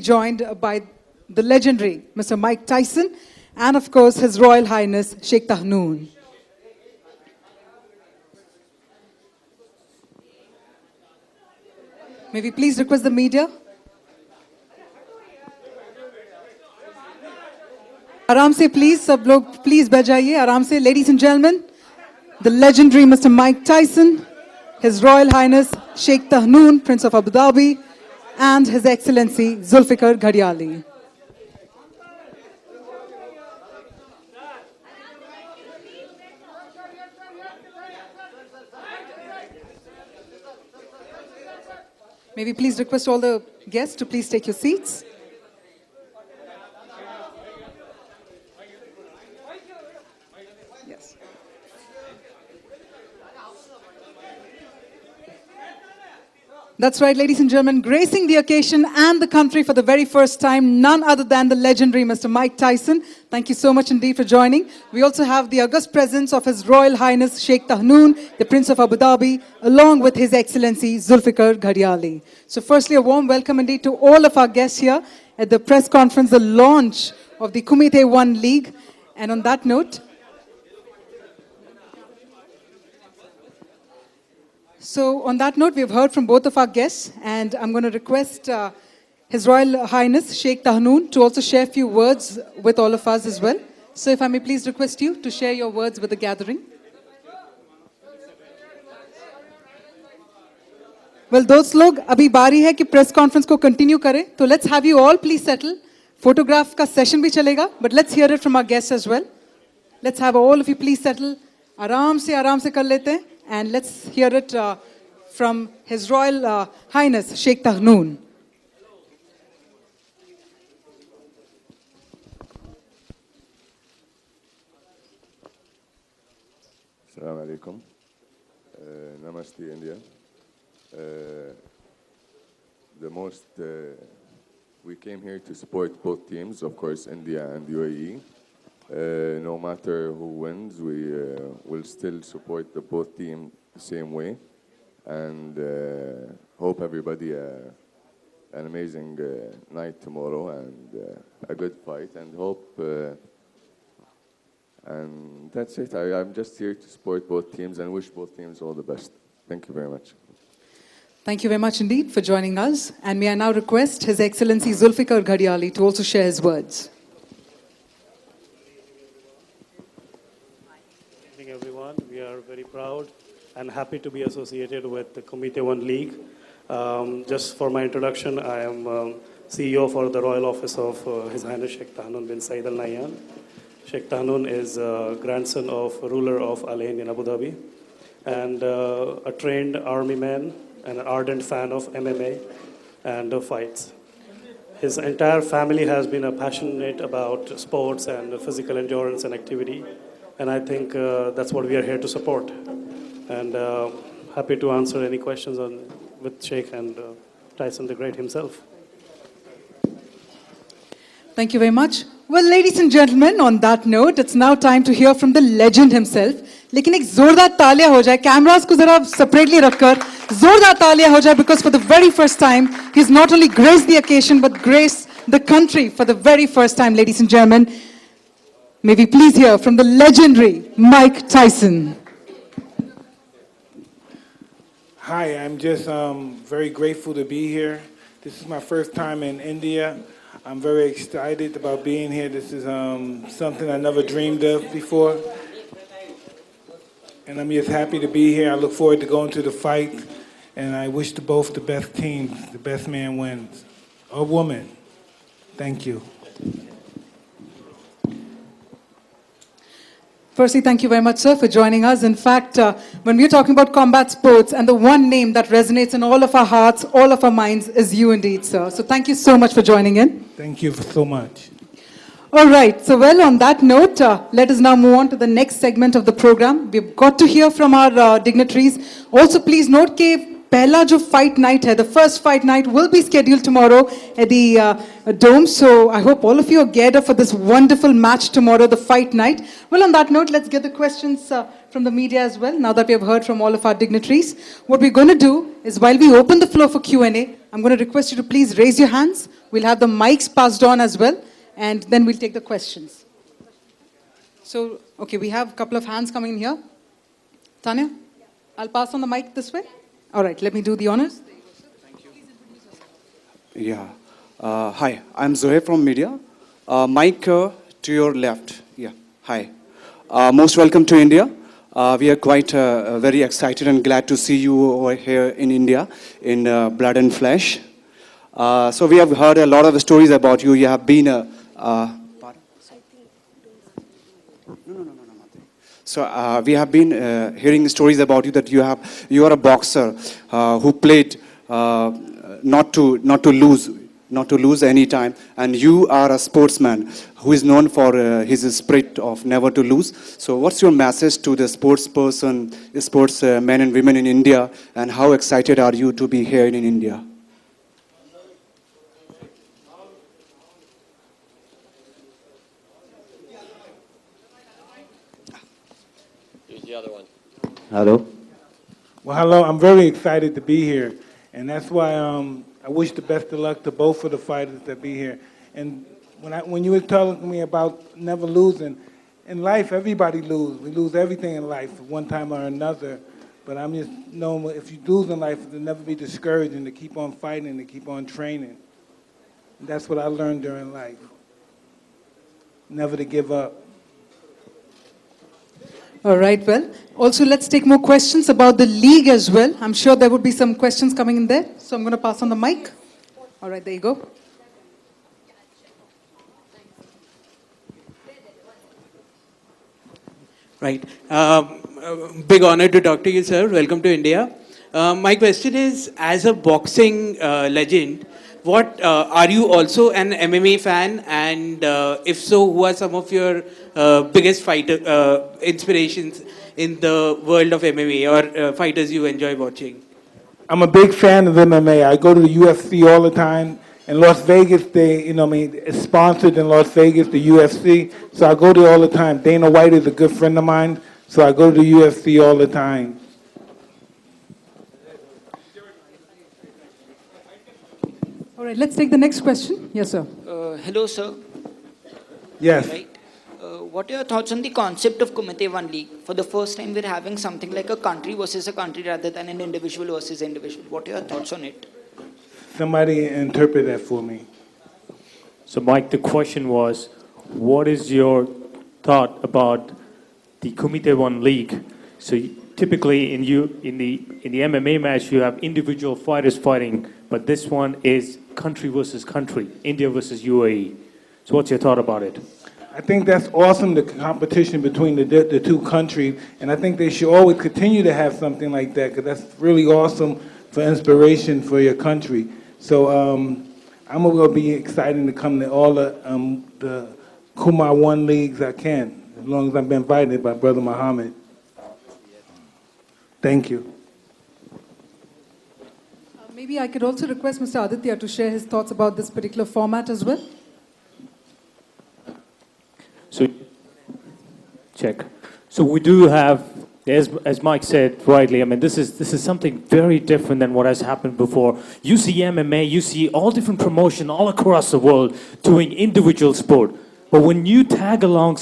joined by the legendary Mr. Mike Tyson and, of course, His Royal Highness Sheikh Tahnoon. May we please request the media? आराम से please, सब लोग please बैठ जाइए आराम से. Ladies and gentlemen, the legendary Mr. Mike Tyson, His Royal Highness Sheikh Tahnoon, Prince of Abu Dhabi, and His Excellency Zulfikar Ghadiali. May we please request all the guests to please take your seats. Yes. That's right, ladies and gentlemen, gracing the occasion and the country for the very first time, none other than the legendary Mr. Mike Tyson. Thank you so much indeed for joining. We also have the august presence of His Royal Highness Sheikh Tahnoon, the Prince of Abu Dhabi, along with His Excellency Zulfikar Ghadiali. So firstly, a warm welcome indeed to all of our guests here at the press conference, the launch of the Kumite 1 League. And on that note, we've heard from both of our guests, and I'm going to request His Royal Highness Sheikh Tahnoon to also share a few words with all of us as well. So if I may please request you to share your words with the gathering. Well, those लोग अभी बारी है कि press conference को continue करें, तो let's have you all please settle. Photograph का session भी चलेगा, but let's hear it from our guests as well. Let's have all of you please settle. आराम से कर लेते हैं. And let's hear it from His Royal Highness Sheikh Tahnoon. Assalamu alaikum. Namaste, India. We came here to support both teams, of course, India and UAE. No matter who wins, we will still support both teams the same way, and hope everybody an amazing night tomorrow and a good fight, and hope and that's it. I'm just here to support both teams and wish both teams all the best. Thank you very much. Thank you very much indeed for joining us, and may I now request His Excellency Zulfikar Ghadiali to also share his words. Everyone, we are very proud and happy to be associated with the Kumite 1 League. Just for my introduction, I am CEO for the Royal Office of His Highness Sheikh Tahnoon bin Saeed Al Nahyan. Sheikh Tahnoon is a grandson of ruler of Al Ain in Abu Dhabi, and a trained army man and an ardent fan of MMA and fights. His entire family has been passionate about sports and physical endurance and activity. And I think that's what we are here to support. And happy to answer any questions with Sheikh and Tyson the Great himself. Thank you very much. Well, ladies and gentlemen, on that note, it's now time to hear from the legend himself. लेकिन एक जोरदार तालियां हो जाए, cameras को जरा separately रखकर जोरदार तालियां हो जाए, because for the very first time, he's not only graced the occasion, but graced the country for the very first time, ladies and gentlemen. May we please hear from the legendary Mike Tyson. Hi, I'm just very grateful to be here. This is my first time in India. I'm very excited about being here. This is something I never dreamed of before. And I'm just happy to be here. I look forward to going to the fight. And I wish to both the best teams, the best man wins. Or woman. Thank you. Firstly, thank you very much, sir, for joining us. In fact, when we're talking about combat sports, and the one name that resonates in all of our hearts, all of our minds, is you indeed, sir. So thank you so much for joining in. Thank you so much. All right. So, well, on that note, let us now move on to the next segment of the program. We've got to hear from our dignitaries. Also, please note that पहला जो fight night है, the first fight night will be scheduled tomorrow at the Dome. So I hope all of you are geared up for this wonderful match tomorrow, the fight night. Well, on that note, let's get the questions from the media as well, now that we have heard from all of our dignitaries. What we're going to do is, while we open the floor for Q&A, I'm going to request you to please raise your hands. We'll have the mics passed on as well, and then we'll take the questions. So, okay, we have a couple of hands coming in here. Tanya, I'll pass on the mic this way. All right, let me do the honors. Yeah. Hi, I'm Zohair from media. Mike, to your left. Yeah. Hi. Most welcome to India. We are quite very excited and glad to see you over here in India in blood and flesh. So we have heard a lot of stories about you. You have been a... So we have been hearing stories about you that you are a boxer who played not to lose any time, and you are a sportsman who is known for his spirit of never to lose. So what's your message to the sportsmen and women in India, and how excited are you to be here in India? The other one. Hello. Well, hello. I'm very excited to be here, and that's why I wish the best of luck to both of the fighters that be here. And when you were telling me about never losing, in life everybody loses. We lose everything in life at one time or another. But I'm just knowing if you lose in life, to never be discouraged and to keep on fighting, to keep on training. And that's what I learned during life. Never to give up. All right, well, also let's take more questions about the league as well. I'm sure there would be some questions coming in there. So I'm going to pass on the mic. All right, there you go. Right. Big honor to talk to you, sir. Welcome to India. My question is, as a boxing legend, what are you also an MMA fan? And if so, who are some of your biggest fighter inspirations in the world of MMA, or fighters you enjoy watching? I'm a big fan of MMA. I go to the UFC all the time. In Las Vegas, it's sponsored in Las Vegas, the UFC. So I go there all the time. Dana White is a good friend of mine, so I go to the UFC all the time. All right, let's take the next question. Yes, sir. Hello, sir. Yes. Right. What are your thoughts on the concept of Kumite One League? For the first time, we're having something like a country versus a country rather than an individual versus individual. What are your thoughts on it? Somebody interpret that for me. So, Mike, the question was, what is your thought about the Kumite One League? So, typically in the MMA match, you have individual fighters fighting, but this one is country versus country, India versus UAE. So, what's your thought about it? I think that's awesome, the competition between the two countries, and I think they should always continue to have something like that, because that's really awesome for inspiration for your country. So I'm going to be excited to come to all the Kumar One Leagues I can, as long as I've been invited by Brother Muhammad. Thank you. Maybe I could also request Mr. Aditya to share his thoughts about this particular format as well. So, check. So we do have, as Mike said rightly, I mean, this is something very different than what has happened before. You see MMA, you see all different promotion all across the world doing individual sport. But when you tag along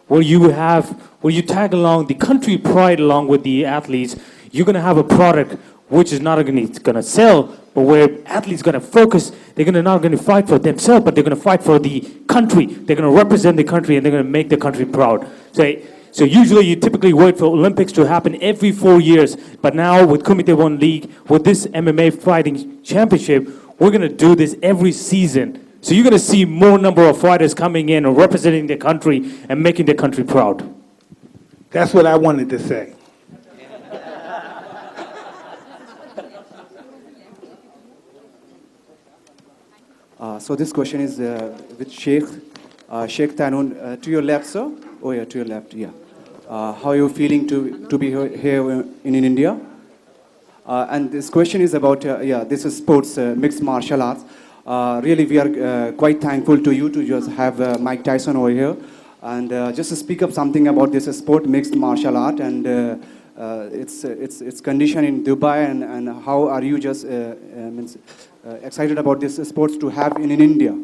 where you tag along the country pride along with the athletes, you're going to have a product which is not going to sell, but where athletes going to focus. They're not going to fight for themselves, but they're going to fight for the country. They're going to represent the country, and they're going to make the country proud. So usually you typically wait for Olympics to happen every 4 years, but now with Kumite One League, with this MMA fighting championship, we're going to do this every season. So you're going to see more number of fighters coming in and representing their country and making their country proud. That's what I wanted to say. So this question is with Sheikh Tanun. To your left, sir? Oh, yeah, to your left, yeah. How are you feeling to be here in India? And this question is about, this is sports, mixed martial arts. Really, we are quite thankful to you to just have Mike Tyson over here. And just to speak up something about this sport, mixed martial art, and its condition in Dubai, and how are you just excited about this sports to have in India?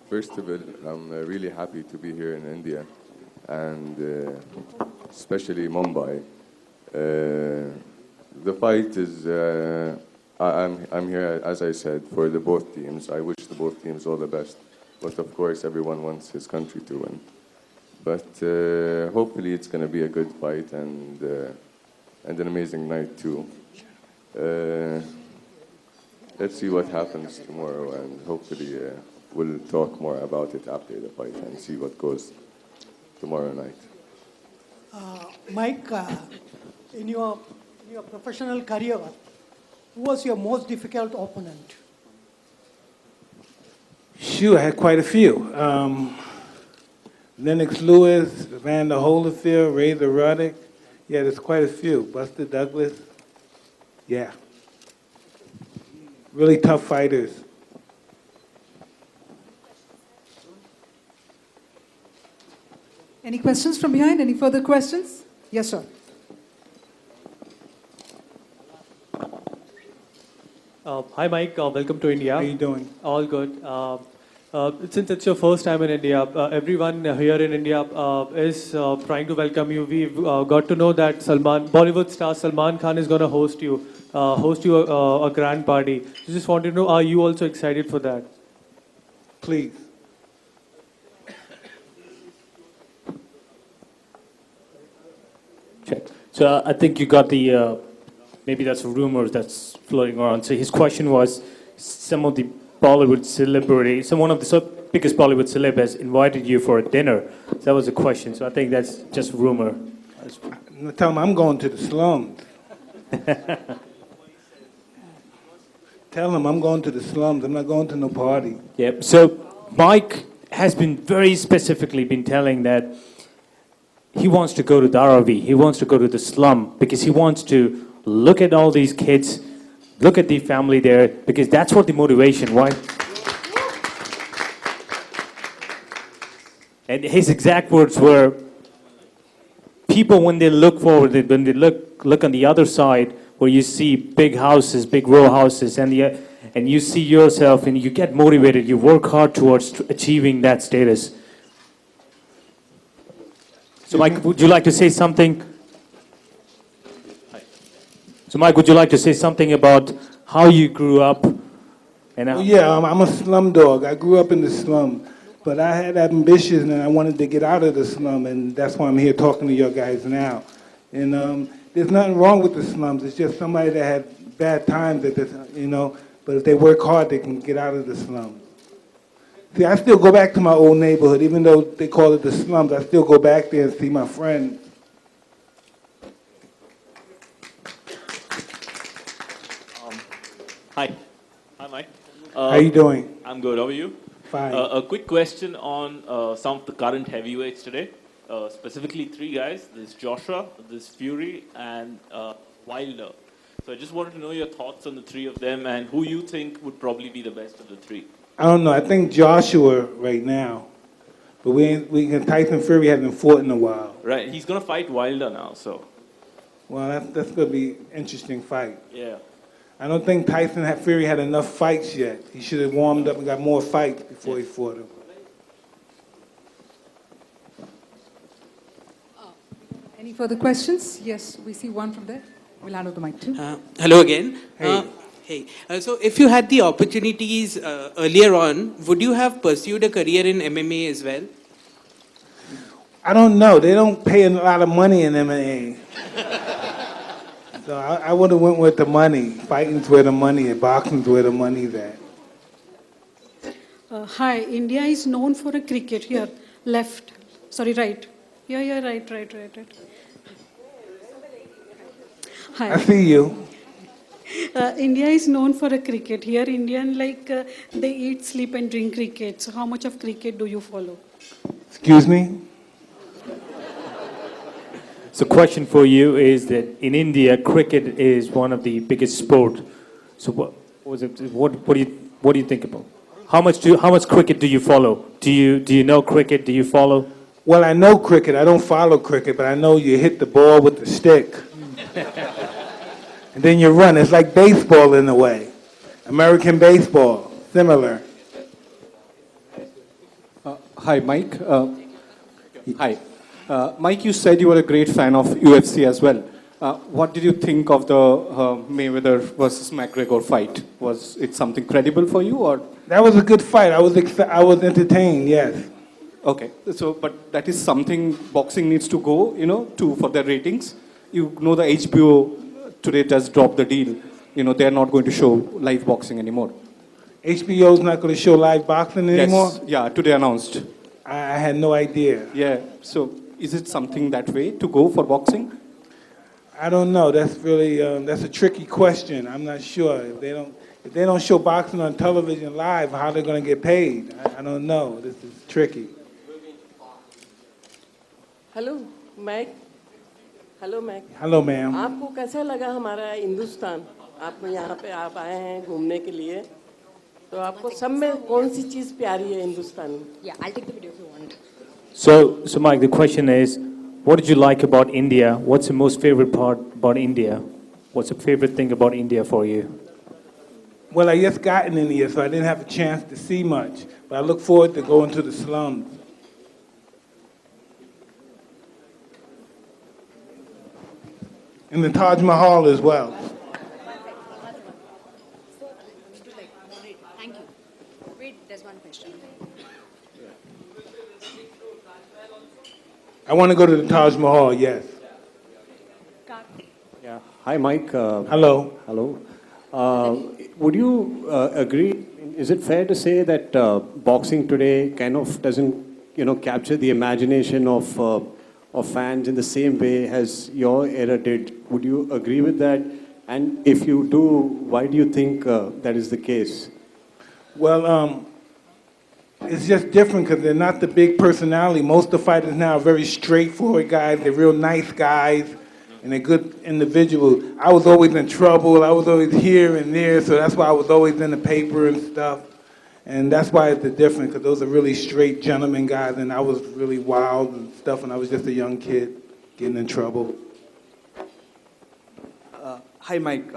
First of all, I'm really happy to be here in India, and especially Mumbai. The fight is, I'm here, as I said, for the both teams. I wish the both teams all the best, but of course everyone wants his country to win. But hopefully it's going to be a good fight and an amazing night too. Let's see what happens tomorrow, and hopefully we'll talk more about it after the fight and see what goes tomorrow night. Mike, in your professional career, who was your most difficult opponent? Shoot, I had quite a few. Lennox Lewis, Vander Holyfield, Razor Ruddock. Yeah, there's quite a few. Buster Douglas. Yeah. Really tough fighters. Any questions from behind? Any further questions? Yes, sir. Hi, Mike. Welcome to India. How you doing? All good. Since it's your first time in India, everyone here in India is trying to welcome you. We've got to know that Bollywood star Salman Khan is going to host you a grand party. So just want to know, are you also excited for that? Please. Check. So I think you got the, maybe that's a rumor that's floating around. So his question was, some of the Bollywood celebrity, one of the biggest Bollywood celeb has invited you for a dinner. So that was the question. So I think that's just rumor. Tell him I'm going to the slums. Tell him I'm going to the slums. I'm not going to no party. Yep. So Mike has been very specifically been telling that he wants to go to Dharavi. He wants to go to the slum because he wants to look at all these kids, look at the family there, because that's what the motivation, why? And his exact words were, people when they look forward, when they look on the other side, where you see big houses, big row houses, and you see yourself and you get motivated, you work hard towards achieving that status. So Mike, would you like to say something? So Mike, would you like to say something about how you grew up? And Well, yeah, I'm a slum dog. I grew up in the slum, but I had ambitions and I wanted to get out of the slum, and that's why I'm here talking to you guys now. And there's nothing wrong with the slums. It's just somebody that had bad times at this, but if they work hard, they can get out of the slums. See, I still go back to my old neighborhood, even though they call it the slums. I still go back there and see my friends. Hi. Hi, Mike. How you doing? I'm good. How are you? Fine. A quick question on some of the current heavyweights today. Specifically 3 guys. There's Joshua, there's Fury, and Wilder. So I just wanted to know your thoughts on the 3 of them and who you think would probably be the best of the 3. I don't know. I think Joshua right now, but Tyson Fury hasn't fought in a while. Right. He's going to fight Wilder now, so. Well, that's going to be an interesting fight. Yeah. I don't think Fury had enough fights yet. He should have warmed up and got more fights before he fought him. Any further questions? Yes, we see one from there. We'll hand over the mic too. Hello again. Hey. Hey. So if you had the opportunities earlier on, would you have pursued a career in MMA as well? I don't know. They don't pay a lot of money in MMA. So I would have went with the money. Fighting's where the money is. Boxing's where the money's at. Hi, India is known for a cricket. Here, left. Sorry, right. Yeah, right. Hi. I see you. India is known for a cricket. Here, Indian, they eat, sleep, and drink cricket. So how much of cricket do you follow? Excuse me? So question for you is that in India, cricket is one of the biggest sport. So what do you think about? How much cricket do you follow? Do you know cricket? Do you follow? Well, I know cricket. I don't follow cricket, but I know you hit the ball with the stick. And then you run. It's like baseball in a way. American baseball, similar. Hi, Mike. Hi. Mike, you said you were a great fan of UFC as well. What did you think of the Mayweather versus McGregor fight? Was it something credible for you, or? That was a good fight. I was entertained, yes. Okay, so but that is something boxing needs to go, for their ratings. You know, the HBO today just dropped the deal. They are not going to show live boxing anymore. HBO's not going to show live boxing anymore? Yes, yeah, today announced. I had no idea. Yeah, so is it something that way to go for boxing? I don't know. That's really that's a tricky question. I'm not sure. If they don't show boxing on television live, how they're going to get paid? I don't know. This is tricky. Hello Mac hello Mac hello ma'am आपको कैसा लगा हमारा हिंदुस्तान आप यहाँ पे आप आए हैं घूमने के लिए तो आपको सब में कौन सी चीज़ प्यारी है हिंदुस्तान में Yeah, I'll take the video if you want. So Mike, the question is, what did you like about India? What's the most favorite part about India? What's the favorite thing about India for you? Well, I just got in India, so I didn't have a chance to see much. But I look forward to going to the slums. And the Taj Mahal as well. Thank you. Wait, there's one question. I want to go to the Taj Mahal, yes. Yeah. Hi, Mike. Hello. Hello. Would you agree? Is it fair to say that boxing today kind of doesn't, capture the imagination of fans in the same way as your era did? Would you agree with that? And if you do, why do you think that is the case? Well, it's just different because they're not the big personality. Most of the fighters now are very straightforward guys. They're real nice guys, and they're good individuals. I was always in trouble. I was always here and there, so that's why I was always in the paper and stuff. And that's why it's the difference, because those are really straight gentleman guys, and I was really wild and stuff, and I was just a young kid getting in trouble. Hi, Mike.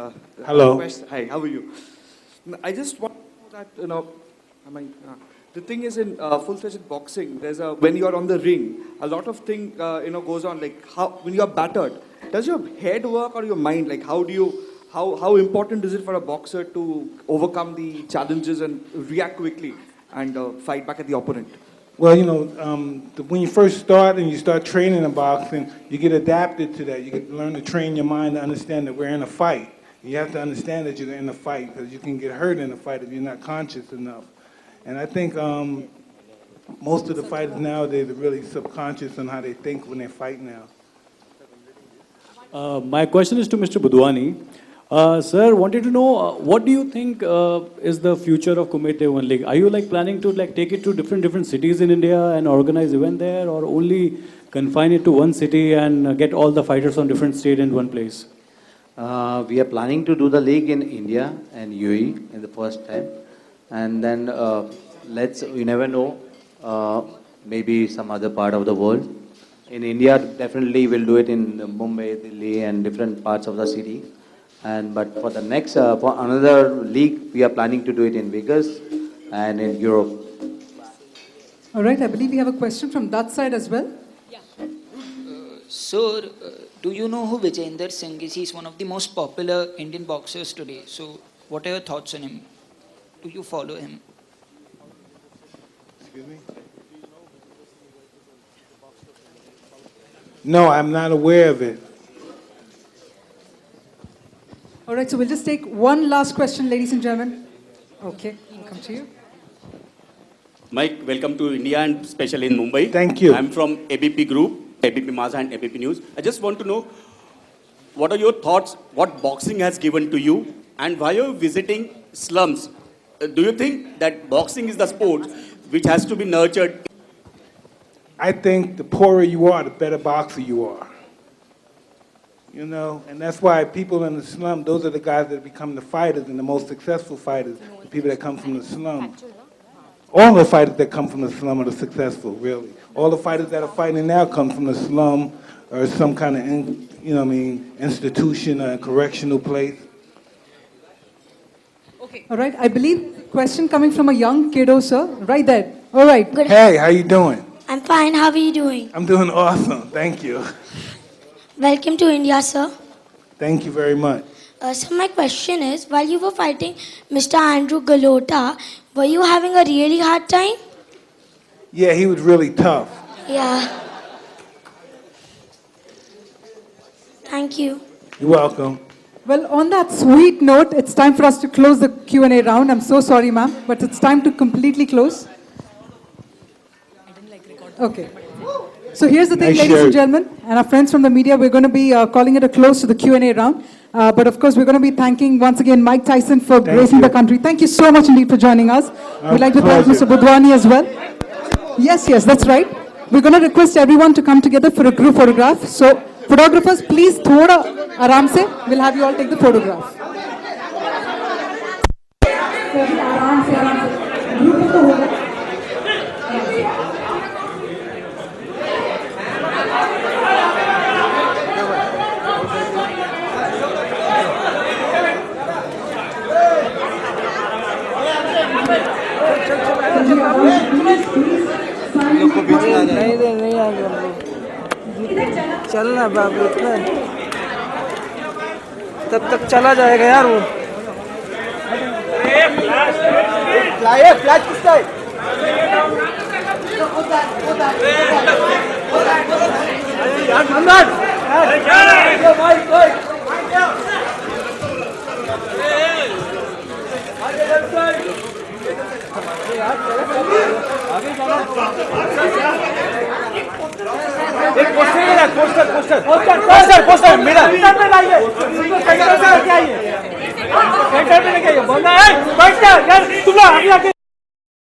Hello. Hi, how are you? I just want to know that, the thing is in full-fledged boxing, when you are on the ring, a lot of thing, goes on, like when you are battered, does your head work or your mind? Like how important is it for a boxer to overcome the challenges and react quickly and fight back at the opponent? Well, when you first start and you start training in boxing, you get adapted to that. You get to learn to train your mind to understand that we're in a fight. You have to understand that you're in a fight because you can get hurt in a fight if you're not conscious enough. And I think most of the fighters nowadays are really subconscious on how they think when they fight now. My question is to Mr. Budwani. Sir, wanted to know what do you think is the future of Kumite One League? Are you planning to take it to different cities in India and organize event there, or only confine it to one city and get all the fighters on different state in one place? We are planning to do the league in India and UAE in the first time, and then you never know, maybe some other part of the world. In India, definitely we'll do it in Mumbai, Delhi, and different parts of the city. But for the next, for another league, we are planning to do it in Vegas and in Europe. All right, I believe we have a question from that side as well. Sir, do you know who Vijayender Singh is? He's one of the most popular Indian boxers today. So what are your thoughts on him? Do you follow him? Excuse me? No, I'm not aware of it. All right, so we'll just take one last question, ladies and gentlemen. Okay, we'll come to you. Mike, welcome to India and especially in Mumbai. Thank you. I'm from ABP Group, ABP Maza and ABP News. I just want to know, what are your thoughts, what boxing has given to you, and why are you visiting slums? Do you think that boxing is the sport which has to be nurtured? I think the poorer you are, the better boxer you are. And that's why people in the slum, those are the guys that become the fighters and the most successful fighters, the people that come from the slum. all the fighters that come from the slum are the successful, really. All the fighters that are fighting now come from the slum or some kind of, institution, a correctional place. All right, I believe question coming from a young kiddo, sir. Right there. All right. Hey, how you doing? I'm fine. How are you doing? I'm doing awesome. Thank you. Welcome to India, sir. Thank you very much. So my question is, while you were fighting Mr. Andrew Galota, were you having a really hard time? Yeah, he was really tough. Yeah. Thank you. You're welcome. Well, on that sweet note, it's time for us to close the Q&A round. I'm so sorry, ma'am, but it's time to completely close. Okay. So here's the thing, Nice ladies and shirt. gentlemen, and our friends from the media, we're going to be calling it a close to the Q&A round. But of course, we're going to be thanking once again Mike Tyson for gracing the country. Thank you so much indeed for joining us. We'd like to thank Mr. Budwani as well. Yes, that's right. We're going to request everyone to come together for a group photograph. So photographers, please, thoda aaram se. We'll have you all take the photograph. चलना बाबू इतना तब तक चला जाएगा यार वो flash किसका है एक पोस्टर मेरा सेंटर पे लाइए सेंटर पे लेके आइए बंदा है बैठ जा यार तुम लोग आगे